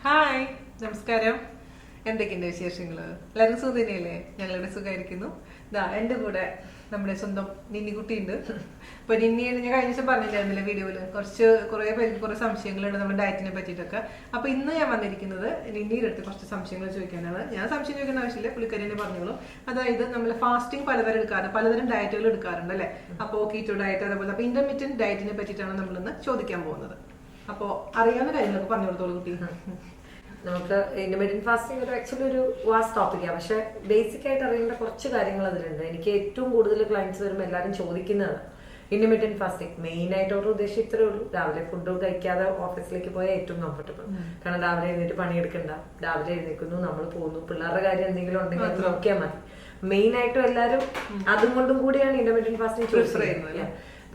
Hi, നമസ്കാരം. എന്തൊക്കെയുണ്ട് വിശേഷങ്ങൾ? എല്ലാവരും സുഖം തന്നെയല്ലേ? ഞങ്ങളുടെ സുഖമായിരിക്കുന്നു. ഇതാ എൻ്റെ കൂടെ നമ്മുടെ സ്വന്തം നിന്നിക്കുട്ടി ഉണ്ട്. ഇപ്പൊ നിന്നി ഞാൻ കഴിഞ്ഞ ദിവസം പറഞ്ഞില്ലായിരുന്നില്ല വീഡിയോയില് കുറെ പേർക്ക് കുറെ സംശയങ്ങളുണ്ട് നമ്മുടെ ഡയറ്റിനെ പറ്റിയിട്ടൊക്കെ. അപ്പൊ ഇന്ന് ഞാൻ വന്നിരിക്കുന്നത് നിന്നിയുടെ അടുത്ത് കുറച്ച് സംശയങ്ങൾ ചോദിക്കാനാണ്. ഞാൻ സംശയം ചോദിക്കേണ്ട ആവശ്യമില്ല, പുള്ളിക്കാരി തന്നെ പറഞ്ഞോളൂ. അതായത് നമ്മൾ ഫാസ്റ്റിംഗ് പലതരം എടുക്കാറുണ്ട്, പലതരം ഡയറ്റുകൾ എടുക്കാറുണ്ട് അല്ലെ? അപ്പോ കീറ്റോ ഡയറ്റ് അതേപോലെ അപ്പൊ ഇന്റർമീഡിയന്റ് ഡയറ്റിനെ പറ്റിയിട്ടാണ് നമ്മളിന്ന് ചോദിക്കാൻ പോകുന്നത്. അപ്പോ അറിയാവുന്ന കാര്യങ്ങളൊക്കെ പറഞ്ഞു കൊടുത്തോളൂ കുട്ടി. നമുക്ക് ഇന്റർമീഡിയന്റ് ഫാസ്റ്റിംഗ് ആക്ച്വലി ഒരു വാസ്റ്റ് ടോപ്പിക്കാണ്. പക്ഷെ ബേസിക് ആയിട്ട് അറിയേണ്ട കുറച്ച് കാര്യങ്ങൾ അതിലുണ്ട്. എനിക്ക് ഏറ്റവും കൂടുതൽ ക്ലയൻസ് വരുമ്പോൾ എല്ലാവരും ചോദിക്കുന്നതാണ് ഇന്റർമീഡിയന്റ് ഫാസ്റ്റിംഗ്. മെയിൻ ആയിട്ട് അവർ ഉദ്ദേശിച്ചത്രേ ഉള്ളൂ, രാവിലെ ഫുഡ് കഴിക്കാതെ ഓഫീസിലേക്ക് പോയാൽ ഏറ്റവും കംഫർട്ടബിൾ. കാരണം രാവിലെ എഴുന്നേറ്റ് പണിയെടുക്കണ്ട, രാവിലെ എഴുന്നേക്കുന്നു, നമ്മൾ പോകുന്നു, പിള്ളേരുടെ കാര്യം എന്തെങ്കിലും ഉണ്ടെങ്കിൽ അത് നോക്കിയാൽ മതി. മെയിൻ ആയിട്ടും എല്ലാവരും അതും കൊണ്ടും കൂടിയാണ് ഇന്റർമീഡിയന്റ് ഫാസ്റ്റിംഗ് ചൂസ് ചെയ്യുന്നത്.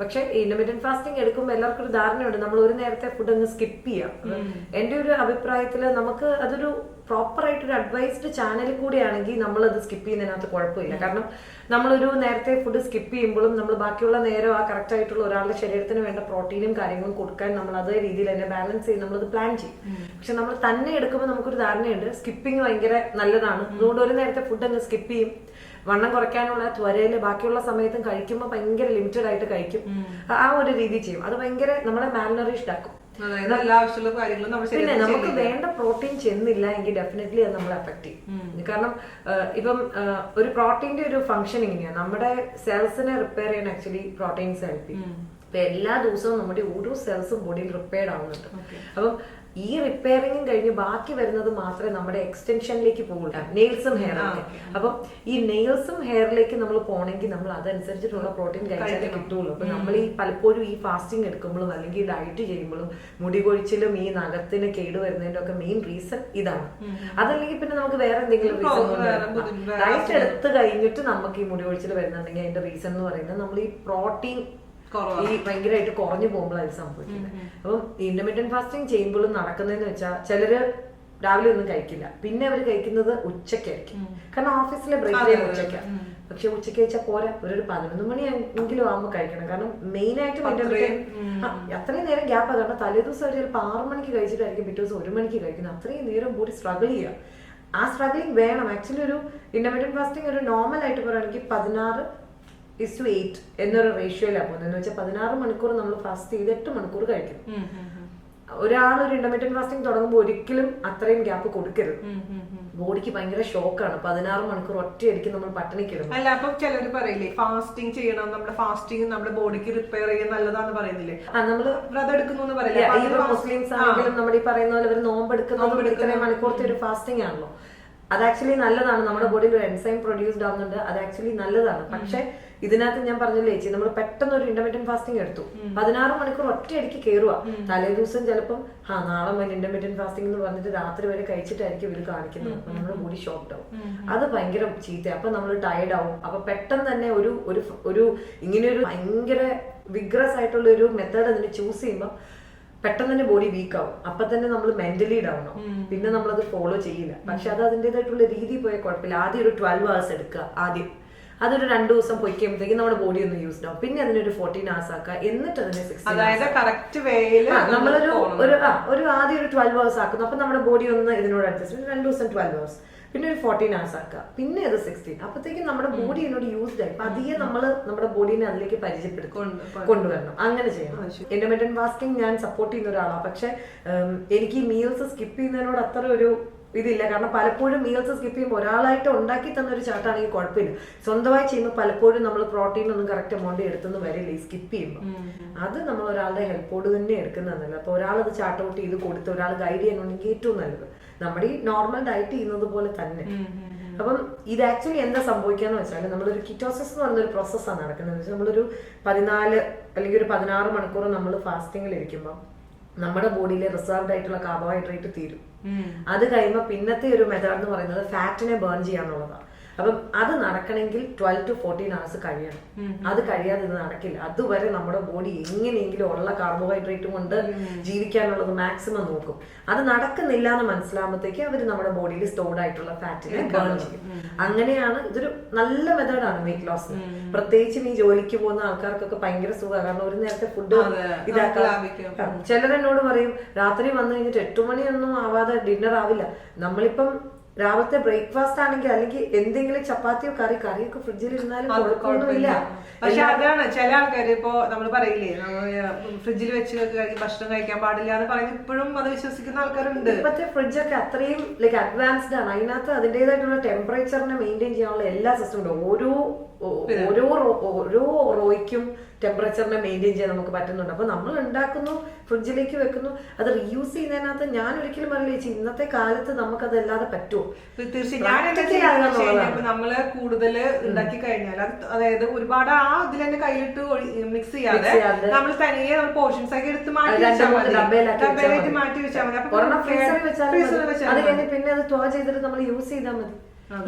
പക്ഷെ ഇന്റർമീഡിയന്റ് ഫാസ്റ്റിംഗ് എടുക്കുമ്പോൾ എല്ലാവർക്കും ഒരു ധാരണയുണ്ട് നമ്മൾ ഒരു നേരത്തെ ഫുഡ് അങ്ങ് സ്കിപ്പ് ചെയ്യാം. എന്റെ ഒരു അഭിപ്രായത്തിൽ നമുക്ക് അതൊരു പ്രോപ്പർ ആയിട്ടൊരു അഡ്വൈസ്ഡ് ചാനൽ കൂടിയാണെങ്കിൽ നമ്മളത് സ്കിപ്പ് ചെയ്യുന്നതിനകത്ത് കുഴപ്പമില്ല. കാരണം നമ്മളൊരു നേരത്തെ ഫുഡ് സ്കിപ്പ് ചെയ്യുമ്പോഴും നമ്മൾ ബാക്കിയുള്ള നേരം ആ കറക്റ്റ് ആയിട്ടുള്ള ഒരാളുടെ ശരീരത്തിന് വേണ്ട പ്രോട്ടീനും കാര്യങ്ങളും കൊടുക്കാൻ നമ്മൾ അതേ രീതിയിൽ തന്നെ ബാലൻസ് ചെയ്ത് നമ്മളത് പ്ലാൻ ചെയ്യും. പക്ഷെ നമ്മൾ തന്നെ എടുക്കുമ്പോൾ നമുക്കൊരു ധാരണയുണ്ട് സ്കിപ്പിംഗ് ഭയങ്കര നല്ലതാണ്, അതുകൊണ്ട് ഒരു നേരത്തെ ഫുഡ് അങ്ങ് സ്കിപ്പ് ചെയ്യും. വണ്ണം കുറയ്ക്കാനുള്ള ത്വരയില് ബാക്കിയുള്ള സമയത്തും കഴിക്കുമ്പോൾ ഭയങ്കര ലിമിറ്റഡ് ആയിട്ട് കഴിക്കും. ആ ഒരു രീതി ചെയ്യും. അത് ഭയങ്കര നമ്മളെ മാൽനറിഷ്ഡ് ആക്കും. പിന്നെ നമുക്ക് വേണ്ട പ്രോട്ടീൻ ചെന്നില്ല എങ്കിൽ ഡെഫിനറ്റ്ലി അത് നമ്മളെ അഫക്ട് ചെയ്യും. കാരണം ഇപ്പം ഒരു പ്രോട്ടീന്റെ ഒരു ഫംഗ്ഷൻ ഇങ്ങനെയാണ്, നമ്മുടെ സെൽസിനെ റിപ്പയർ ചെയ്യാൻ ആക്ച്വലി പ്രോട്ടീൻസ് ഹെൽപ്പ് ചെയ്യും. ഇപ്പൊ എല്ലാ ദിവസവും നമ്മുടെ ഓരോ സെൽസും ബോഡിയിൽ റിപ്പയർഡ് ആവുന്നുണ്ട്. അപ്പം ഈ റിപ്പയറിംഗും കഴിഞ്ഞ് ബാക്കി വരുന്നത് മാത്രമേ നമ്മുടെ എക്സ്റ്റൻഷനിലേക്ക് പോകുള്ളൂ, നെയിൽസും ഹെയറും ഒക്കെ. അപ്പം ഈ നെയിൽസും ഹെയറിലേക്ക് നമ്മൾ പോകണമെങ്കിൽ നമ്മൾ അതനുസരിച്ചിട്ടുള്ള പ്രോട്ടീൻ കഴിച്ചാലേ കിട്ടുള്ളൂ. അപ്പൊ നമ്മൾ ഈ പലപ്പോഴും ഈ ഫാസ്റ്റിംഗ് എടുക്കുമ്പോഴും അല്ലെങ്കിൽ ഡയറ്റ് ചെയ്യുമ്പോഴും മുടി കൊഴിച്ചിലും ഈ നഖത്തിന് കേടുവരുന്നതിന്റെ ഒക്കെ മെയിൻ റീസൺ ഇതാണ്. അതല്ലെങ്കിൽ പിന്നെ നമുക്ക് വേറെ എന്തെങ്കിലും റീസൺ, ഡയറ്റ് എടുത്ത് കഴിഞ്ഞിട്ട് നമുക്ക് ഈ മുടി കൊഴിച്ചിൽ വരുന്നുണ്ടെങ്കിൽ അതിന്റെ റീസൺ എന്ന് പറയുന്നത് നമ്മൾ ഈ പ്രോട്ടീൻ ഈ ഭയങ്കരമായിട്ട് കുറഞ്ഞു പോകുമ്പോൾ അത് സംഭവിക്കുന്നത്. അപ്പം ഇന്റർമീഡിയന്റ് ഫാസ്റ്റിംഗ് ചെയ്യുമ്പോഴും നടക്കുന്നതെന്ന് വെച്ചാൽ ചിലര് രാവിലെ ഒന്നും കഴിക്കില്ല, പിന്നെ അവർ കഴിക്കുന്നത് ഉച്ചക്കായിരിക്കും. കാരണം ഓഫീസിലെ ബ്രേക്ക് ടൈം ഉച്ചയ്ക്കാണ്. പക്ഷെ ഉച്ചയ്ക്ക് കഴിച്ചാൽ പോരാ, ഒരു 11 മണി എങ്കിലും ആകുമ്പോൾ കഴിക്കണം. കാരണം മെയിൻ ആയിട്ട് അത്രയും നേരം ഗ്യാപ്പ്. കാരണം തലേദിവസം അവർ ചിലപ്പോൾ 6 മണിക്ക് കഴിച്ചിട്ടായിരിക്കും പിറ്റേ ദിവസം 1 മണിക്ക് കഴിക്കുന്നത്. അത്രയും നേരം ബോഡി സ്ട്രഗിൾ ചെയ്യുക. ആ സ്ട്രഗിളിങ് വേണം. ആക്ച്വലി ഒരു ഇന്റർമീഡിയന്റ് ഫാസ്റ്റിംഗ് ഒരു നോർമൽ ആയിട്ട് പറയുകയാണെങ്കിൽ 16:8 എന്നൊരു റേഷ്യോയിലാണ് പോകുന്നത്. എന്ന് വെച്ചാൽ 16 മണിക്കൂർ നമ്മൾ ഫാസ്റ്റ് ചെയ്ത് 8 മണിക്കൂർ കഴിക്കും. ഒരാളൊരു ഇന്റർമീഡിയന്റ് ഫാസ്റ്റിംഗ് തുടങ്ങുമ്പോൾ ഒരിക്കലും അത്രയും ഗ്യാപ്പ് കൊടുക്കരുത്. ബോഡിക്ക് ഭയങ്കര ഷോക്കാണ് 16 മണിക്കൂർ ഒറ്റയടിക്ക് നമ്മൾ പട്ടിണിക്കിടും. അല്ല, അപ്പൊ ചിലര് പറയില്ലേ ഫാസ്റ്റിംഗ് ചെയ്യണം, നമ്മുടെ ഫാസ്റ്റിംഗ് നമ്മുടെ ബോഡിക്ക് റിപ്പയർ ചെയ്യാൻ നല്ലതാന്ന് പറയുന്നില്ലേ? നമ്മള് വ്രതം എടുക്കുന്നു പറയില്ലേ? ഈവൻ മുസ്ലിംസ് ആണെങ്കിലും നമ്മുടെ ഈ പറയുന്ന പോലെ അവർ നോമ്പെടുക്കുന്നത് ഇത്രയും മണിക്കൂറത്തെ ഒരു ഫാസ്റ്റിംഗ് ആണല്ലോ. അത് ആക്ച്വലി നല്ലതാണ്, നമ്മുടെ ബോഡിയിൽ ഒരു എൻസൈം പ്രൊഡ്യൂസ്ഡ് ആവുന്നുണ്ട്, അത് ആക്ച്വലി നല്ലതാണ്. പക്ഷെ ഇതിനകത്ത് ഞാൻ പറഞ്ഞില്ലേ ചേച്ചി, നമ്മൾ പെട്ടെന്ന് ഒരു ഇന്റർമീഡിയന്റ് ഫാസ്റ്റിംഗ് എടുത്തു, 16 മണിക്കൂർ ഒറ്റയടിക്ക് കയറുക. തലേ ദിവസം ചിലപ്പം നാളെ വരെ ഇന്റർമീഡിയന്റ് ഫാസ്റ്റിംഗ് എന്ന് പറഞ്ഞിട്ട് രാത്രി വരെ കഴിച്ചിട്ടായിരിക്കും ഇവർ കാണിക്കുന്നത്. അപ്പൊ നമ്മുടെ ബോഡി ഷോക്ക്ഡ് ആവും. അത് ഭയങ്കര ചീത്ത. അപ്പൊ നമ്മൾ ടയർഡ് ആവും. അപ്പൊ പെട്ടെന്ന് തന്നെ ഒരു ഇങ്ങനെയൊരു ഭയങ്കര വിഗ്രസ് ആയിട്ടുള്ള ഒരു മെത്തേഡ് അതിന് ചൂസ് ചെയ്യുമ്പോൾ പെട്ടെന്ന് തന്നെ ബോഡി വീക്ക് ആവും. അപ്പൊ തന്നെ നമ്മൾ മെന്റലി ഡൗൺ ആവും. പിന്നെ നമ്മളത് ഫോളോ ചെയ്യില്ല. പക്ഷെ അത് അതിൻ്റെതായിട്ടുള്ള രീതി പോയാൽ കുഴപ്പമില്ല. ആദ്യം ഒരു 12 hours എടുക്കുക. ആദ്യം അതൊരു 2 ദിവസം പോയി കഴിയുമ്പോഴത്തേക്കും നമ്മുടെ ബോഡി ഒന്ന് യൂസ്ഡ് ആവും. പിന്നെ അതിനൊരു 14 hours ആക്കുക. എന്നിട്ട് അതിനെ 16 നമ്മളൊരു ആദ്യം ഒരു 12 hours ആക്കുന്നു. അപ്പൊ നമ്മുടെ ബോഡി ഒന്ന് ഇതിനോട് അഡ്ജസ്റ്റ് 2 ദിവസം 12 hours, പിന്നെ ഒരു 14 hours ആക്കുക, പിന്നെ അത് 16. അപ്പത്തേക്കും നമ്മുടെ ബോഡി എന്നോട് യൂസ്ഡ് ആയി. പതിയെ നമ്മള് നമ്മുടെ ബോഡീനെ അതിലേക്ക് പരിചയപ്പെടുത്തി കൊണ്ടുവരണം. അങ്ങനെ ചെയ്യണം. ഇന്റർമീഡിയന്റ് ഫാസ്റ്റിംഗ് ഞാൻ സപ്പോർട്ട് ചെയ്യുന്ന ഒരാളാണ്. പക്ഷെ എനിക്ക് ഈ മീൽസ് സ്കിപ്പ് ചെയ്യുന്നതിനോട് അത്ര ഒരു ഇതില്ല. കാരണം പലപ്പോഴും മീൽസ് സ്കിപ്പ് ചെയ്യുമ്പോൾ ഒരാളായിട്ട് ഉണ്ടാക്കി തന്നൊരു ചാട്ടാണെങ്കിൽ കുഴപ്പമില്ല. സ്വന്തമായി ചെയ്യുമ്പോൾ പലപ്പോഴും നമ്മൾ പ്രോട്ടീൻ ഒന്നും കറക്റ്റ് എമൗണ്ട് എടുത്തൊന്നും വരില്ല ഈ സ്കിപ്പ് ചെയ്യുമ്പോൾ. അത് നമ്മൾ ഒരാളുടെ ഹെൽപ്പോട് തന്നെ എടുക്കുന്നതല്ല. അപ്പൊ ഒരാളത് ചാർട്ട് ഔട്ട് ചെയ്ത് കൊടുത്ത് ഒരാൾ ഗൈഡ് ചെയ്യാനുണ്ടെങ്കിൽ ഏറ്റവും നല്ലത് നമ്മുടെ ഈ നോർമൽ ഡയറ്റ് ചെയ്യുന്നത് പോലെ തന്നെ. അപ്പം ഇത് ആക്ച്വലി എന്താ സംഭവിക്കാന്ന് വെച്ചാൽ നമ്മളൊരു കിറ്റോസിസ് എന്ന് പറയുന്ന ഒരു പ്രോസസ്സാണ് നടക്കുന്നത്. നമ്മളൊരു 14 അല്ലെങ്കിൽ ഒരു 16 മണിക്കൂർ നമ്മൾ ഫാസ്റ്റിംഗിൽ ഇരിക്കുമ്പോൾ നമ്മുടെ ബോഡിയിലെ റിസർവ്ഡ് ആയിട്ടുള്ള കാർബോഹൈഡ്രേറ്റ് തീരും. അത് കഴിയുമ്പോൾ പിന്നത്തെ ഒരു മെത്തേഡ് എന്ന് പറയുന്നത് ഫാറ്റിനെ ബേൺ ചെയ്യാന്നുള്ളതാണ്. അപ്പം അത് നടക്കണമെങ്കിൽ 12 to 14 hours കഴിയണം. അത് കഴിയാതെ ഇത് നടക്കില്ല. അതുവരെ നമ്മുടെ ബോഡി എങ്ങനെയെങ്കിലും ഉള്ള കാർബോഹൈഡ്രേറ്റ് കൊണ്ട് ജീവിക്കാനുള്ളത് മാക്സിമം നോക്കും. അത് നടക്കുന്നില്ല എന്ന് മനസ്സിലാകുമ്പോഴത്തേക്ക് അവർ നമ്മുടെ ബോഡിയിൽ സ്റ്റോർഡ് ആയിട്ടുള്ള ഫാറ്റിനെ ബേൺ ചെയ്യും. അങ്ങനെയാണ് ഇതൊരു നല്ല മെത്തേഡാണ് വെയിറ്റ് ലോസ്. പ്രത്യേകിച്ചും ഈ ജോലിക്ക് പോകുന്ന ആൾക്കാർക്കൊക്കെ ഭയങ്കര സുഖമാണ്. കാരണം ഒരു നേരത്തെ ഫുഡ് ഇതാക്കാം. ചിലരെന്നോട് പറയും രാത്രി വന്നു കഴിഞ്ഞിട്ട് 8 മണിയൊന്നും ആവാതെ ഡിന്നർ ആവില്ല. നമ്മളിപ്പം രാവിലത്തെ ബ്രേക്ക്ഫാസ്റ്റ് ആണെങ്കിൽ അല്ലെങ്കിൽ എന്തെങ്കിലും ചപ്പാത്തിയോ കറിയൊക്കെ ഫ്രിഡ്ജിൽ ഇരുന്നാലും കുഴപ്പമൊന്നുമില്ല. പക്ഷെ അതാണ് ചില ആൾക്കാർ ഇപ്പോ നമ്മൾ പറയില്ലേ ഫ്രിഡ്ജിൽ വെച്ച് ഭക്ഷണം കഴിക്കാൻ പാടില്ല എന്ന് പറയുന്നത് ഇപ്പോഴും അത് വിശ്വസിക്കുന്ന ആൾക്കാരുണ്ട്. ഇപ്പത്തെ ഫ്രിഡ്ജൊക്കെ അത്രയും ലൈക്ക് അഡ്വാൻസ്ഡ് ആണ്. അതിനകത്ത് അതിൻ്റെതായിട്ടുള്ള ടെമ്പറേച്ചറിനെ മെയിൻറ്റെയിൻ ചെയ്യാനുള്ള എല്ലാ സിസ്റ്റം ഉണ്ട്. ഓരോ റോയ്ക്കും ടെമ്പറേച്ചറിനെ മെയിൻറ്റെയിൻ ചെയ്യാൻ നമുക്ക് പറ്റുന്നുണ്ട്. അപ്പൊ നമ്മൾ ഉണ്ടാക്കുന്നു, ഫ്രിഡ്ജിലേക്ക് വെക്കുന്നു, അത് റീയൂസ് ചെയ്യുന്നതിനകത്ത് ഞാൻ ഒരിക്കലും പറയില്ല ചേച്ചി ഇന്നത്തെ കാലത്ത് നമുക്ക് അതല്ലാതെ പറ്റുമോ? തീർച്ചയായും നമ്മള് കൂടുതൽ ഉണ്ടാക്കി കഴിഞ്ഞാൽ അതായത് ഒരുപാട് ആ ഇതിൽ തന്നെ കയ്യിലിട്ട് മിക്സ് ചെയ്യാതെ നമ്മൾ തനിയെ പോർഷൻസ് ഒക്കെ എടുത്ത് മാറ്റി വെച്ചാൽ മതി. പിന്നെ അത് ത്വ ചെയ്തിട്ട് നമ്മൾ യൂസ് ചെയ്താൽ മതി.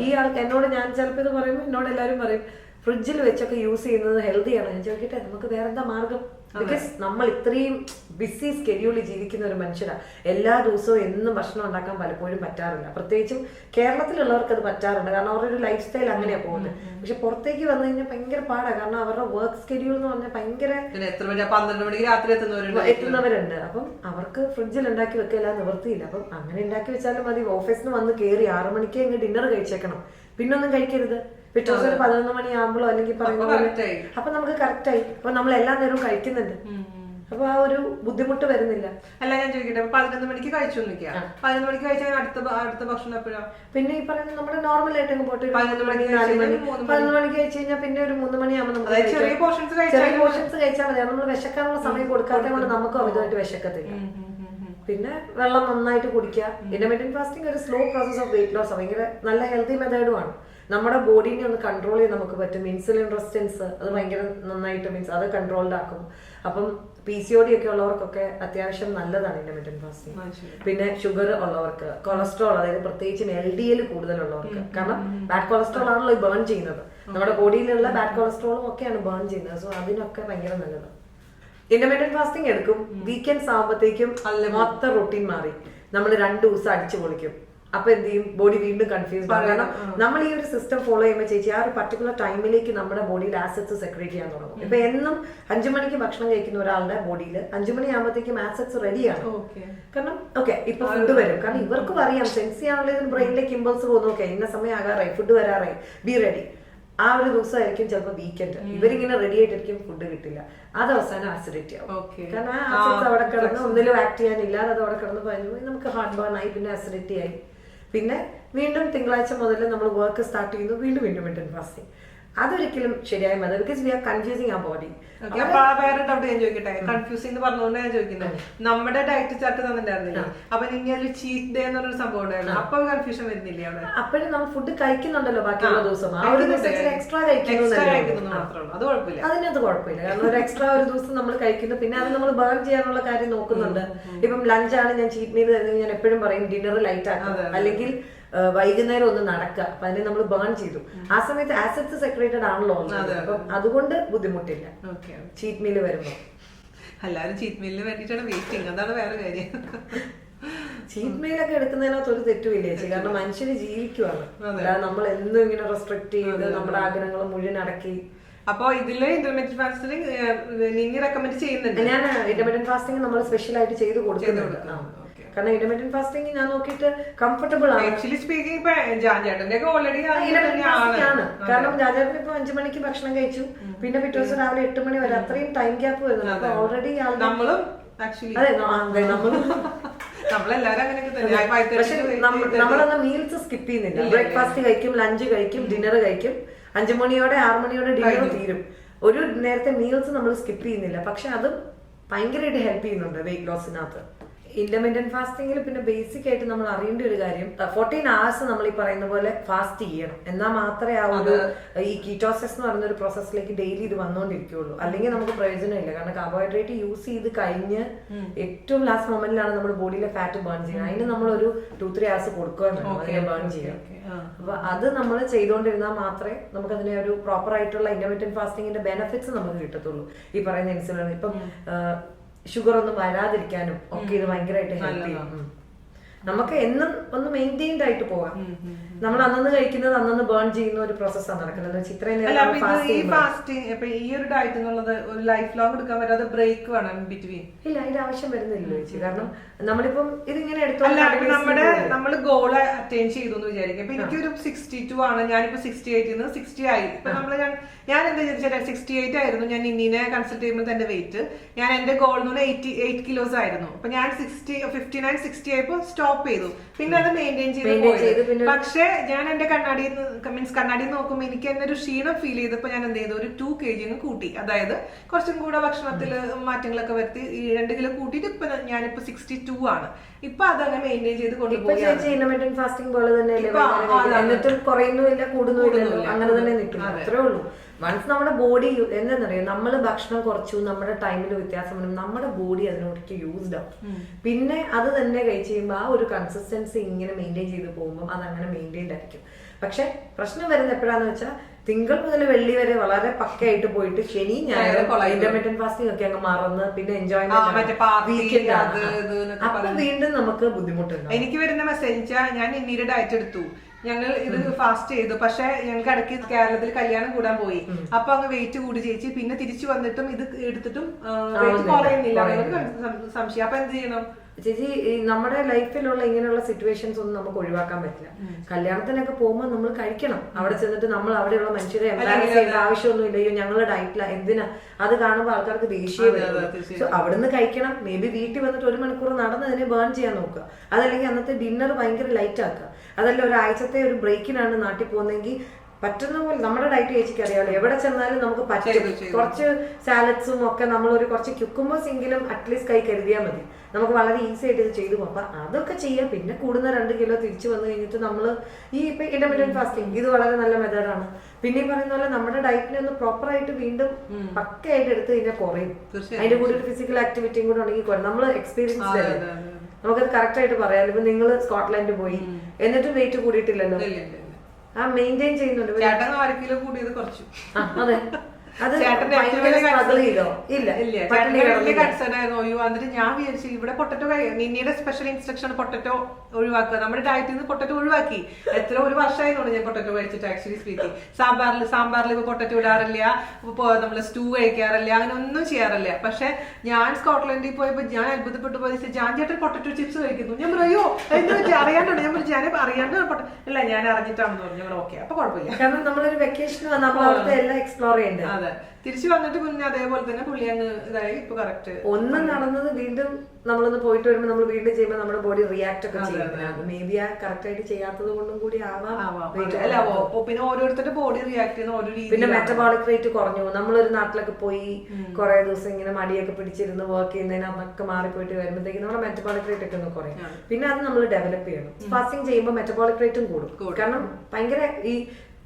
ഈ ആൾക്ക് എന്നോട് ഞാൻ ചിലപ്പോൾ ഇത് പറയുമ്പോൾ എന്നോട് എല്ലാവരും പറയും ഫ്രിഡ്ജിൽ വെച്ചൊക്കെ യൂസ് ചെയ്യുന്നത് ഹെൽത്തിയാണ്. ഞാൻ ചോദിക്കട്ടെ നമുക്ക് വേറെന്താ മാർഗം? ബിക്കോസ് നമ്മൾ ഇത്രയും ബിസി സ്കെഡ്യൂളിൽ ജീവിക്കുന്ന ഒരു മനുഷ്യരാണ്. എല്ലാ ദിവസവും എന്നും ഭക്ഷണം ഉണ്ടാക്കാൻ പലപ്പോഴും പറ്റാറില്ല. പ്രത്യേകിച്ചും കേരളത്തിലുള്ളവർക്ക് അത് പറ്റാറുണ്ട്. കാരണം അവരുടെ ഒരു ലൈഫ് സ്റ്റൈൽ അങ്ങനെയാണ് പോകുന്നത്. പക്ഷെ പുറത്തേക്ക് വന്നു കഴിഞ്ഞാൽ ഭയങ്കര പാടാണ്. കാരണം അവരുടെ വർക്ക് സ്കെഡ്യൂൾ എന്ന് പറഞ്ഞാൽ ഭയങ്കര 12 മണിക്ക് രാത്രി എത്തുന്നവരുണ്ട്. അപ്പം അവർക്ക് ഫ്രിഡ്ജിൽ ഉണ്ടാക്കി വെക്കില്ല, നിവൃത്തിയില്ല. അപ്പം അങ്ങനെ ഉണ്ടാക്കി വെച്ചാലും മതി. ഓഫീസിന് വന്ന് കയറി 6 മണിക്ക് അങ്ങ് ഡിന്നർ കഴിച്ചേക്കണം, പിന്നൊന്നും കഴിക്കരുത്. പിറ്റേ ദിവസം 11 മണിയാകുമ്പോഴോ അല്ലെങ്കിൽ പറയുമ്പോൾ അപ്പൊ നമുക്ക് കറക്റ്റായി. അപ്പൊ നമ്മൾ എല്ലാ നേരവും കഴിക്കുന്നുണ്ട്. അപ്പൊ ആ ഒരു ബുദ്ധിമുട്ട് വരുന്നില്ല. അല്ല ഞാൻ ചോദിക്കട്ടെ 11 മണിക്ക് കഴിച്ചു 11 മണിക്ക് കഴിച്ചാൽ അടുത്ത ഭക്ഷണം എപ്പോഴാ? പിന്നെ ഈ പറയുന്നത് നമ്മുടെ നോർമൽ ആയിട്ട് അങ്ങ് പോയിട്ട് 11 മണി 4 മണി 11 മണിക്ക് കഴിച്ചു കഴിഞ്ഞാൽ പിന്നെ ഒരു 3 മണിയാകുമ്പോൾ നമുക്ക് ചെറിയ പോർഷൻസ് കഴിച്ചാൽ മതി. നമ്മൾ വിശക്കാനുള്ള സമയം കൊടുക്കാത്തത് കൊണ്ട് നമുക്ക് അമിതമായിട്ട് വിശക്കത്തില്ല. പിന്നെ വെള്ളം നന്നായിട്ട് കുടിക്കുക. ഇന്റർമിറ്റന്റ് ഫാസ്റ്റിംഗ് ഒരു slow process of weight loss. ഭയങ്കര നല്ല ഹെൽത്തി മെത്തേഡുമാണ്. നമ്മുടെ ബോഡീനെ ഒന്ന് കൺട്രോൾ ചെയ്യാൻ നമുക്ക് പറ്റും. ഇൻസുലിൻ റെസിസ്റ്റൻസ് അത് ഭയങ്കര നന്നായിട്ട് മീൻസ് അത് കൺട്രോൾഡ് ആക്കും. അപ്പം PCOD ഒക്കെ ഉള്ളവർക്കൊക്കെ അത്യാവശ്യം നല്ലതാണ് ഇന്റർമിറ്റന്റ് ഫാസ്റ്റിംഗ്. പിന്നെ ഷുഗർ ഉള്ളവർക്ക്, കൊളസ്ട്രോൾ അതായത് പ്രത്യേകിച്ചും LDL കൂടുതലുള്ളവർക്ക്, കാരണം ബാഡ് കൊളസ്ട്രോൾ ആണല്ലോ ബേൺ ചെയ്യുന്നത്. നമ്മുടെ ബോഡിയിലുള്ള ബാഡ് കൊളസ്ട്രോളും ഒക്കെയാണ് ബേൺ ചെയ്യുന്നത്. സോ അതിനൊക്കെ ഭയങ്കര നല്ലതാണ്. ഇന്റർമിറ്റന്റ് ഫാസ്റ്റിംഗ് എടുക്കും. വീക്കെൻഡ്സ് ആകുമ്പോഴത്തേക്കും മൊത്തം റൊട്ടീൻ മാറി. നമ്മൾ 2 ദിവസം അടിച്ചു പൊളിക്കും. അപ്പൊ എന്ത് ചെയ്യും? ബോഡി വീണ്ടും കൺഫ്യൂസ്ഡ് ആണ്. കാരണം നമ്മൾ ഈ ഒരു സിസ്റ്റം ഫോളോ ചെയ്യുമ്പോൾ ചേച്ചി ആ ഒരു പർട്ടിക്കുലർ ടൈമിലേക്ക് നമ്മുടെ ബോഡിയിൽ ആസിഡ്സ് സെക്രേറ്റ് ചെയ്യാൻ തുടങ്ങും. ഇപ്പൊ എന്നും 5 മണിക്ക് ഭക്ഷണം കഴിക്കുന്ന ഒരാളുടെ ബോഡിയിൽ 5 മണി ആകുമ്പോഴത്തേക്കും ആസിഡ്സ് റെഡിയാണ്. കാരണം ഇപ്പൊ ഫുഡ് വരും. കാരണം ഇവർക്കും അറിയാം, സെൻസ് ചെയ്യാനുള്ള ബ്രെയിനിലേക്ക് ഇമ്പൾസ് പോകുന്നു. ഇന്ന സമയം ആകാറായി, ഫുഡ് വരാറായി, ബി റെഡി. ആ ഒരു ദിവസമായിരിക്കും ചിലപ്പോൾ വീക്കെൻഡ്. ഇവരിങ്ങനെ റെഡി ആയിട്ടിരിക്കും, ഫുഡ് കിട്ടില്ല. അത് അവസാനം ആസിഡിറ്റി ആവും. കാരണം ആ ആസിഡ്സ് അവിടെ കിടന്ന് ഒന്നിലും ആക്ട് ചെയ്യാനില്ലാതെ അത് അവിടെ കിടന്ന് പറഞ്ഞു നമുക്ക് ഹാർട്ട് ബേൺ ആയി, പിന്നെ ആസിഡിറ്റി ആയി. പിന്നെ വീണ്ടും തിങ്കളാഴ്ച മുതൽ നമ്മൾ വർക്ക് സ്റ്റാർട്ട് ചെയ്യുന്നു, വീണ്ടും ഇന്റർമിറ്റന്റ് ഫാസ്റ്റിംഗ്. അതൊരിക്കലും ശരിയായ മതി. ബിക്കോസ് വി ആർ കൺഫ്യൂസിങ് ആ ബോഡി. വേറെ ഡൗട്ട് ഞാൻ ചോദിക്കട്ടെ, കൺഫ്യൂസിംഗ് എന്ന് പറഞ്ഞുകൊണ്ട് ഞാൻ ചോദിക്കുന്നത്, നമ്മുടെ ഡയറ്റ് ചാർട്ട് തന്നിട്ടുണ്ടായിരുന്നില്ല, അപ്പൊ നിങ്ങൾ ചീറ്റ് ഡേ എന്ന് പറഞ്ഞൊരു സംഭവം ഉണ്ടായിരുന്നു. അപ്പൊ കൺഫ്യൂഷൻ വരുന്നില്ലേ അവിടെ? അപ്പോഴും നമ്മൾ ഫുഡ് കഴിക്കുന്നുണ്ടല്ലോ ബാക്കിയുള്ള ദിവസം. ആ ഒരു ദിവസം എക്സ്ട്രാ കഴിക്കുന്നു മാത്രമേ, അത് കുഴപ്പമില്ല. അതിനകത്ത് കുഴപ്പമില്ല. കാരണം ഒരു എക്സ്ട്രാ ഒരു ദിവസം നമ്മൾ കഴിക്കുന്നു. പിന്നെ അത് നമ്മൾ ബേൺ ചെയ്യാനുള്ള കാര്യം നോക്കുന്നുണ്ട്. ഇപ്പം ലഞ്ചാണ് ഞാൻ ചീറ്റ് മീൽ തരുന്നത്, ഞാൻ എപ്പോഴും പറയും ഡിന്നർ ലൈറ്റ് ആക്കാം, അല്ലെങ്കിൽ വൈകുന്നേരം ഒന്ന് നടക്കുക. അപ്പൊ അതിനെ നമ്മൾ ബേൺ ചെയ്തു. ആ സമയത്ത് ആസിഡ്സ് സെക്രേറ്റഡ് ആണല്ലോ. അപ്പം അതുകൊണ്ട് ബുദ്ധിമുട്ടില്ല ചീറ്റ് മീൽ വരുമ്പോ. എല്ലാരും ചീറ്റ് മീലിന് വേണ്ടിയിട്ടാണ് വെയിറ്റിംഗ്, അതാണ് വേറെ കാര്യം. ചീറ്റ് മീലൊക്കെ എടുക്കുന്നതിനകത്ത് ഒരു തെറ്റുമില്ല ചേച്ചി. കാരണം മനുഷ്യന് ജീവിക്കുവാണ്. നമ്മൾ എന്നും ഇങ്ങനെ റെസ്ട്രിക്ട് ചെയ്ത് നമ്മുടെ ആഗ്രഹങ്ങൾ മുഴുവൻ അടക്കി. അപ്പൊ ഇതില് ഇന്റർമീഡിയറ്റ് ഫാസ്റ്റിംഗ് നിന്നി റെക്കമെൻഡ് ചെയ്യുന്നുണ്ട്. ഞാൻ ഇന്റർമീഡിയറ്റ് ഫാസ്റ്റിംഗ് നമ്മൾ സ്പെഷ്യൽ ആയിട്ട് ചെയ്ത് കൊടുക്കുന്നുണ്ട്. കാരണം ഇന്റർമീഡിയറ്റ് ഫാസ്റ്റിംഗ് ഞാൻ നോക്കിയിട്ട് കംഫർട്ടബിൾ ആണ്. ആക്ച്വലി സ്പീക്കിംഗ് ഇപ്പൊ ജാൻചേട്ടന്റെ ഓൾറെഡി ആണ്. കാരണം ജാൻചേട്ടൻ ഇപ്പൊ 5 മണിക്ക് ഭക്ഷണം കഴിച്ചു, പിന്നെ പിറ്റേ ദിവസം രാവിലെ 8 മണി വരെ അത്രയും ടൈം ഗ്യാപ്പ് വരുന്നുണ്ട്. അപ്പൊ ഓൾറെഡി നമ്മളും നമ്മളൊന്ന് മീൽസ് സ്കിപ്പ് ചെയ്യുന്നില്ല. ബ്രേക്ക്ഫാസ്റ്റ് കഴിക്കും, ലഞ്ച് കഴിക്കും, ഡിന്നർ കഴിക്കും. 5 മണിയോടെ 6 മണിയോടെ ഡിന്നർ തീരും. ഒരു നേരത്തെ മീൽസ് നമ്മൾ സ്കിപ്പ് ചെയ്യുന്നില്ല. പക്ഷെ അതും ഭയങ്കരമായിട്ട് ഹെൽപ്പ് ചെയ്യുന്നുണ്ട് വെയിറ്റ് ലോസിനകത്ത്. ഇന്റർമിറ്റന്റ് ഫാസ്റ്റിംഗിൽ പിന്നെ ബേസിക് ആയിട്ട് നമ്മൾ അറിയേണ്ട ഒരു കാര്യം 14 hours നമ്മൾ ഈ പറയുന്ന പോലെ ഫാസ്റ്റ് ചെയ്യണം. എന്നാൽ മാത്രമേ ആ ഒരു ഈ കീറ്റോസിസ് എന്ന് പറയുന്ന ഒരു പ്രോസസ്സിലേക്ക് ഡെയിലി ഇത് വന്നുകൊണ്ടിരിക്കുകയുള്ളൂ. അല്ലെങ്കിൽ നമുക്ക് പ്രയോജനമില്ല. കാരണം കാർബോഹൈഡ്രേറ്റ് യൂസ് ചെയ്ത് കഴിഞ്ഞ് ഏറ്റവും ലാസ്റ്റ് മൊമെന്റിലാണ് നമ്മുടെ ബോഡിയിലെ ഫാറ്റ് ബേൺ ചെയ്യുന്നത്. അതിന് നമ്മൾ ഒരു 2-3 hours കൊടുക്കുകയും വേണം അതിനെ ബേൺ ചെയ്യാം. അപ്പൊ അത് നമ്മൾ ചെയ്തുകൊണ്ടിരുന്നാൽ മാത്രമേ നമുക്ക് അതിനെ ഒരു പ്രോപ്പർ ആയിട്ടുള്ള ഇന്റർമിറ്റന്റ് ഫാസ്റ്റിംഗിന്റെ ബെനിഫിറ്റ്സ് നമുക്ക് കിട്ടത്തുള്ളൂ. ഈ പറയുന്ന ഇൻസുലിൻ ഇപ്പം ഷുഗർ ഒന്നും വരാതിരിക്കാനും ഒക്കെ ഇത് ഭയങ്കരമായിട്ട് ഹെൽപ്പ് ചെയ്യും. നമുക്ക് എന്നും ഒന്ന് മെയിൻറ്റെയിൻഡ് ആയിട്ട് പോകാം. നമ്മൾ അന്നു കഴിക്കുന്നത് അന്നു ബേൺ ചെയ്യുന്ന ഒരു പ്രോസസ്സാണ് നടക്കുന്നത്. ഈ ഒരു ഡയറ്റ് എന്നുള്ളത് ഒരു ലൈഫ് ലോങ് എടുക്കാൻ പറ്റാതെ ബ്രേക്ക് വേണം ബിറ്റ്വീൻ. ഇല്ല, അതിന്റെ ആവശ്യം വരുന്നില്ല ചേച്ചി. കാരണം നമ്മളിപ്പം ഇതിങ്ങനെ നമ്മൾ ഗോൾ അറ്റൈൻ ചെയ്തു എന്ന് വിചാരിക്കും. ഇപ്പൊ എനിക്കൊരു 62 ആണ്, ഞാനിപ്പോ 68 60 ആയി. ഇപ്പൊ ഞാൻ എന്താ ചോദിച്ചാൽ 68 ആയിരുന്നു ഞാൻ നിന്നിനെ കൺസൾട്ട് ചെയ്യുമ്പോൾ തന്നെ വെയിറ്റ്. ഞാൻ എന്റെ ഗോൾ എന്ന് പറഞ്ഞാൽ 88 kilos ആയിരുന്നു. അപ്പൊ ഞാൻ 59-60 ആയപ്പോ സ്റ്റോപ്പ് ചെയ്തു. പിന്നെ അത് മെയിൻറ്റെയിൻ ചെയ്ത്. പക്ഷെ ഞാൻ എന്റെ കണ്ണാടി നോക്കുമ്പോൾ എനിക്ക് തന്നെ ഒരു ക്ഷീണം ഫീൽ ചെയ്തപ്പോ ഞാൻ എന്ത് ചെയ്തു, ഒരു 2 kg കൂട്ടി. അതായത് കുറച്ചും കൂടെ ഭക്ഷണത്തിൽ മാറ്റങ്ങളൊക്കെ വരുത്തി 2 kilo കൂട്ടിയിട്ട് ഇപ്പൊ ഞാനിപ്പോ 62 ആണ്. ഇപ്പൊ അതങ്ങനെ മെയിൻറ്റെയിൻ ചെയ്ത് കൊണ്ടുപോയി. ഇന്റർമിറ്റന്റ് ഫാസ്റ്റിംഗ് പോലെ തന്നെ എന്നിട്ടും കുറയുന്നില്ല കൂടുന്നില്ല, അങ്ങനെ തന്നെ നിൽക്കുന്നു. അത്രേ ഉള്ളൂ. വൺസ് നമ്മുടെ ബോഡി എന്താണെന്നറിയാം, നമ്മൾ ഭക്ഷണം കുറച്ചു, നമ്മുടെ ടൈമിൽ വ്യത്യാസം വരും, നമ്മുടെ ബോഡി അതിനോടൊക്കെ യൂസ്ഡ് ആവും. പിന്നെ അത് തന്നെ കഴിച്ച് കഴിയുമ്പോൾ ആ ഒരു കൺസിസ്റ്റൻസി ഇങ്ങനെ മെയിൻറ്റെയിൻ ചെയ്ത് പോകുമ്പോൾ അത് അങ്ങനെ മെയിൻറ്റെയിൻഡ് ആയിരിക്കും. പക്ഷെ പ്രശ്നം വരുന്നത് എപ്പോഴാന്ന് വെച്ചാൽ തിങ്കൾ മുതൽ വെള്ളി വരെ വളരെ പക്കയായിട്ട് പോയിട്ട് ശനി ഞായറും ഇന്റർമിറ്റന്റ് ഫാസ്റ്റിംഗ് ഒക്കെ അങ്ങ് മറന്ന് പിന്നെ എൻജോയ്മെന്റ് അപ്പൊ വീണ്ടും നമുക്ക് ബുദ്ധിമുട്ടുണ്ട്. എനിക്ക് വരുന്ന മെസ്സേജ്, ഞാൻ ഇന്നീര് ഡയറ്റ് എടുത്തു, ഞങ്ങൾ ഇത് ഫാസ്റ്റ് ചെയ്തു, പക്ഷെ ഞങ്ങൾക്ക് ഇടയ്ക്ക് കേരളത്തിൽ കല്യാണം കൂടാൻ പോയി. അപ്പൊ അങ്ങ് വെയിറ്റ് കൂടി ചേച്ചി. പിന്നെ തിരിച്ചു വന്നിട്ടും ഇത് എടുത്തിട്ടും വെയിറ്റ് കുറയുന്നില്ല. സംശയം. അപ്പൊ എന്ത് ചെയ്യണം ചേച്ചി? നമ്മുടെ ലൈഫിലുള്ള ഇങ്ങനെയുള്ള സിറ്റുവേഷൻസ് ഒന്നും നമുക്ക് ഒഴിവാക്കാൻ പറ്റില്ല. കല്യാണത്തിനൊക്കെ പോകുമ്പോൾ നമ്മൾ കഴിക്കണം. അവിടെ ചെന്നിട്ട് നമ്മൾ അവിടെയുള്ള മനുഷ്യരെ എംബാരസ് ചെയ്യേണ്ട ആവശ്യമൊന്നും ഇല്ലയോ, ഞങ്ങളുടെ ഡയറ്റില എന്തിനാ? അത് കാണുമ്പോൾ ആൾക്കാർക്ക് ദേഷ്യം വരും. സോ അവിടുന്ന് കഴിക്കണം. മേ ബി വീട്ടിൽ വന്നിട്ട് 1 മണിക്കൂർ നടന്ന് അതിനെ ബേൺ ചെയ്യാൻ നോക്കുക. അതല്ലെങ്കിൽ അന്നത്തെ ഡിന്നർ ഭയങ്കര ലൈറ്റ് ആക്കുക. അതല്ല ഒരാഴ്ചത്തെ ഒരു ബ്രേക്കിനാണ് നാട്ടിൽ പോകുന്നതെങ്കിൽ പറ്റുന്ന പോലെ നമ്മുടെ ഡയറ്റ് ചേച്ചിക്ക് അറിയാമല്ലോ, എവിടെ ചെന്നാലും നമുക്ക് പറ്റും. കുറച്ച് സാലഡ്സും ഒക്കെ നമ്മൾ ഒരു കുറച്ച് ക്യുക്കുമ്പേഴ്സ് എങ്കിലും അറ്റ്ലീസ്റ്റ് കൈ കരുതിയാൽ മതി. നമുക്ക് വളരെ ഈസി ആയിട്ട് ഇത് ചെയ്തു പോകും. അപ്പൊ അതൊക്കെ ചെയ്യാം. പിന്നെ കൂടുന്ന 2 kilo തിരിച്ചു വന്നു കഴിഞ്ഞിട്ട് നമ്മൾ ഈ ഇപ്പൊ ഇന്റർമിറ്റന്റ് ഫാസ്റ്റിംഗ് ഇത് വളരെ നല്ല മെത്തേഡാണ്. പിന്നെ പറയുന്ന പോലെ നമ്മുടെ ഡയറ്റിനെ ഒന്ന് പ്രോപ്പർ ആയിട്ട് വീണ്ടും പക്കയായിട്ട് എടുത്തു കഴിഞ്ഞാൽ കുറയും. അതിന്റെ കൂടെ ഒരു ഫിസിക്കൽ ആക്ടിവിറ്റിയും കൂടെ ഉണ്ടെങ്കിൽ കുറയും. നമ്മൾ എക്സ്പീരിയൻസ് അല്ലേ, നമുക്കത് കറക്റ്റ് ആയിട്ട് പറയാം. ഇപ്പൊ നിങ്ങൾ സ്കോട്ട്ലാൻഡ് പോയി എന്നിട്ടും വെയിറ്റ് കൂടിയിട്ടില്ലല്ലോ, ആ മെയിൻറ്റെയിൻ ചെയ്യുന്നുണ്ട്. ചേട്ടൻ 1 kilo കൂടിയത് കുറച്ചു. അതെ, അത് കൺസേൺ ആയിരുന്നു. ഒയ്യോ, എന്നിട്ട് ഞാൻ വിചാരിച്ചു ഇവിടെ പൊട്ടറ്റോ നിന്നിയുടെ സ്പെഷ്യൽ ഇൻസ്ട്രക്ഷൻ പൊട്ടറ്റോ ഒഴിവാക്കുക. നമ്മുടെ ഡയറ്റിൽ നിന്ന് പൊട്ടറ്റോ ഒഴിവാക്കി. എത്ര ഒരു വർഷമായിരുന്നു ഞാൻ പൊട്ടറ്റോ കഴിച്ചിട്ട്. ആക്ച്വലി സ്പീക്കിംഗ്, സാമ്പാറിൽ ഇപ്പൊ പൊട്ടറ്റോ ഇടാറില്ല, നമ്മള് സ്റ്റൂ കഴിക്കാറില്ല, അങ്ങനെ ഒന്നും ചെയ്യാറില്ല. പക്ഷെ ഞാൻ സ്കോട്ട്ലൻഡിൽ പോയപ്പോ ഞാൻ അത്ഭുതപ്പെട്ടു പോയി, ജാൻ ചേട്ടൻ പൊട്ടറ്റോ ചിപ്സ് കഴിക്കുന്നു. ഞാൻ പറയോ എന്താ പറ്റി, അറിയാണ്ടാണ്? ഞാൻ അറിയാണ്ട് ഇല്ല, ഞാൻ അറിഞ്ഞിട്ടാണെന്ന് പറഞ്ഞു. ഞാൻ ഓക്കെ, അപ്പൊ കുഴപ്പമില്ല. കാരണം നമ്മളൊരു വെക്കേഷൻ വന്നപ്പോൾ അവിടുത്തെ എല്ലാം എക്സ്പ്ലോർ ചെയ്യണ്ടേ. അതെ, തിരിച്ചു വന്നിട്ട് പിന്നെ അതേപോലെ തന്നെ പുള്ളി അങ്ങ് ഇതായി. ഇപ്പൊ കറക്റ്റ് ഒന്നും നടന്നത് വീണ്ടും നമ്മളൊന്ന് പോയിട്ട് വരുമ്പോൾ നമ്മൾ വീണ്ടും ചെയ്യുമ്പോൾ നമ്മുടെ ബോഡി റിയാക്ട് ഒക്കെ ചെയ്യുന്നത് മേ ബി ആ കറക്റ്റ് ആയിട്ട് ചെയ്യാത്തത് കൊണ്ടും കൂടി ആവാം. പിന്നെ ഓരോരുത്തരുടെ ബോഡി റിയാക്ട് ചെയ്യുന്ന ഓരോ രീതി. പിന്നെ മെറ്റബോളിക് റേറ്റ് കുറഞ്ഞു. നമ്മളൊരു നാട്ടിലൊക്കെ പോയി കുറെ ദിവസം ഇങ്ങനെ മടിയൊക്കെ പിടിച്ചിരുന്ന് വർക്ക് ചെയ്യുന്നതിന് അതൊക്കെ മാറിപ്പോയിട്ട് വരുമ്പോഴത്തേക്ക് നമ്മുടെ മെറ്റബോളിക് റേറ്റ് ഒക്കെ ഒന്ന് കുറയും. പിന്നെ അത് നമ്മൾ ഡെവലപ്പ് ചെയ്യണം. ഫാസ്റ്റിംഗ് ചെയ്യുമ്പോൾ മെറ്റബോളിക് റേറ്റും കൂടും. കാരണം ഭയങ്കര ഈ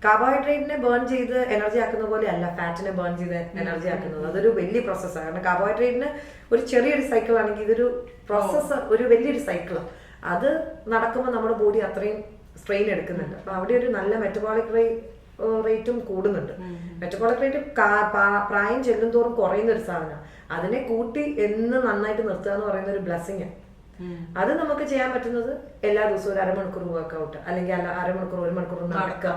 കാർബോഹൈഡ്രേറ്റിനെ ബേൺ ചെയ്ത് എനർജി ആക്കുന്ന പോലെ അല്ല ഫാറ്റിനെ ബേൺ ചെയ്ത് എനർജി ആക്കുന്നത്. അതൊരു വലിയ പ്രോസസ്സാണ്. കാരണം കാർബോഹൈഡ്രേറ്റിന് ഒരു ചെറിയൊരു സൈക്കിൾ ആണെങ്കിൽ ഇതൊരു പ്രോസസ്സ്, ഒരു വലിയൊരു സൈക്കിളാണ്. അത് നടക്കുമ്പോൾ നമ്മുടെ ബോഡി അത്രയും സ്ട്രെയിൻ എടുക്കുന്നുണ്ട്. അപ്പൊ അവിടെ ഒരു നല്ല മെറ്റബോളിക് റേറ്റും കൂടുന്നുണ്ട്. മെറ്റബോളിക് റേറ്റ് പ്രായം ചെല്ലും തോറും കുറയുന്ന ഒരു സാധനമാണ്. അതിനെ കൂട്ടി എന്ന് നന്നായിട്ട് നിർത്തുക എന്ന് പറയുന്ന ഒരു ബ്ലെസ്സിങ്. അത് നമുക്ക് ചെയ്യാൻ പറ്റുന്നത് എല്ലാ ദിവസവും ഒരു 1/2 മണിക്കൂർ വർക്കൗട്ട്, അല്ലെങ്കിൽ 1/2 മണിക്കൂർ 1 മണിക്കൂർ നടക്കുക,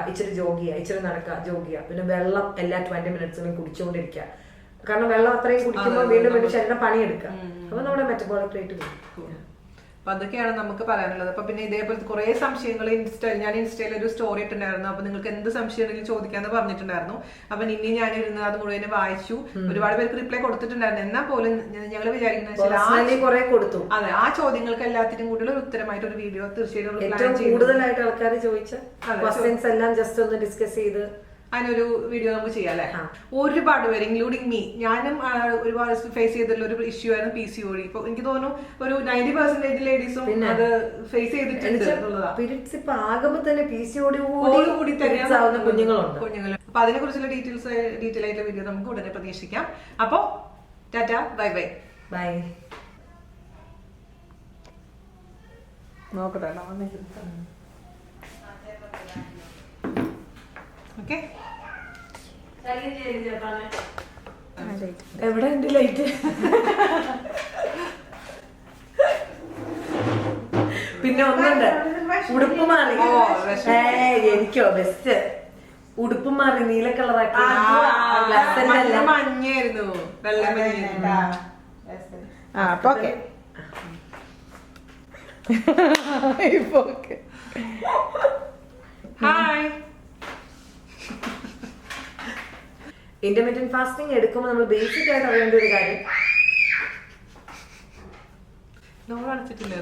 ഇച്ചിരി ജോഗ് ചെയ്യുക, ഇച്ചിരി നടക്കുക, ജോഗ് ചെയ്യുക. പിന്നെ വെള്ളം എല്ലാ 20 മിനിറ്റ്സിലും കുടിച്ചുകൊണ്ടിരിക്കുക. കാരണം വെള്ളം അത്രയും കുടിക്കുമ്പോൾ വീണ്ടും വീണ്ടും ശരീരം പണിയെടുക്കുക. അപ്പൊ നമ്മുടെ മെറ്റബോളിക് റേറ്റ് കൂടും. അപ്പൊ അതൊക്കെയാണ് നമുക്ക് പറയാനുള്ളത്. അപ്പൊ പിന്നെ ഇതേപോലത്തെ കുറെ സംശയങ്ങൾ ഞാൻ ഇൻസ്റ്റയിൽ ഒരു സ്റ്റോറി ഇട്ടുണ്ടായിരുന്നു. അപ്പൊ നിങ്ങൾക്ക് എന്ത് സംശയം ഉണ്ടെങ്കിലും ചോദിക്കാന്ന് പറഞ്ഞിട്ടുണ്ടായിരുന്നു. അപ്പൊ ഇനി ഞാനിരുന്ന് അത് മുഴുവൻ വായിച്ചു. ഒരുപാട് പേർക്ക് റിപ്ലൈ കൊടുത്തിട്ടുണ്ടായിരുന്നു. എന്നാൽ പോലും ഞങ്ങൾ വിചാരിക്കുന്നത് അതെ, ആ ചോദ്യങ്ങൾക്ക് എല്ലാത്തിനും കൂടി ഒരു ഉത്തരമായിട്ട് ഒരു വീഡിയോ തീർച്ചയായിട്ടും കൂടുതലായിട്ട് ആൾക്കാർ ചോദിച്ച ക്വസ്റ്റ്യൻസ് എല്ലാം ജസ്റ്റ് ഒന്ന് ഡിസ്കസ് ചെയ്ത് അതിനൊരു വീഡിയോ നമുക്ക് ചെയ്യാം അല്ലെ. ഒരുപാട് പേര് ഇൻക്ലൂഡിങ് മീ, ഞാനും ഒരുപാട് ഫേസ് ചെയ്തിട്ടുള്ള ഒരു ഇഷ്യൂ ആയിരുന്നു PCOD. ഇപ്പൊ എനിക്ക് തോന്നുന്നു ഒരു 90% ലേഡീസും അത് ഫേസ് ചെയ്തിട്ടുണ്ട് എന്നുള്ളതാണ്. പീരിയഡ്സ് ഇപ്പൊ ആകുമ്പോ തന്നെ PCOD കൂടി തന്നെയാണ് കുഞ്ഞുങ്ങളുണ്ട്. അപ്പൊ അതിനെ കുറിച്ചുള്ള ഡീറ്റെയിൽ ആയിട്ടുള്ള വീഡിയോ നമുക്ക് ഉടനെ പ്രതീക്ഷിക്കാം. അപ്പൊ ടാറ്റ, ബൈ ബൈ. ബൈ. നോക്കട്ടെ. ഓക്കെ, എവിടെ ഉണ്ട് ലൈറ്റ്? പിന്നെ ഒന്നുണ്ട്, ഉടുപ്പ് മാറി. എനിക്കോ ബെസ്റ്റ് ഉടുപ്പ് മാറി നീല കളറാക്കി. മഞ്ഞായിരുന്നു, വെള്ള മഞ്ഞായിരുന്നു. ഹായ്. ഇന്റർമീഡിയറ്റ് ഫാസ്റ്റിംഗ് എടുക്കുമ്പോൾ നമ്മൾ ബേസിക് ആയിട്ട് അറിയേണ്ട ഒരു കാര്യം, നമ്മൾ അടച്ചിട്ടില്ല.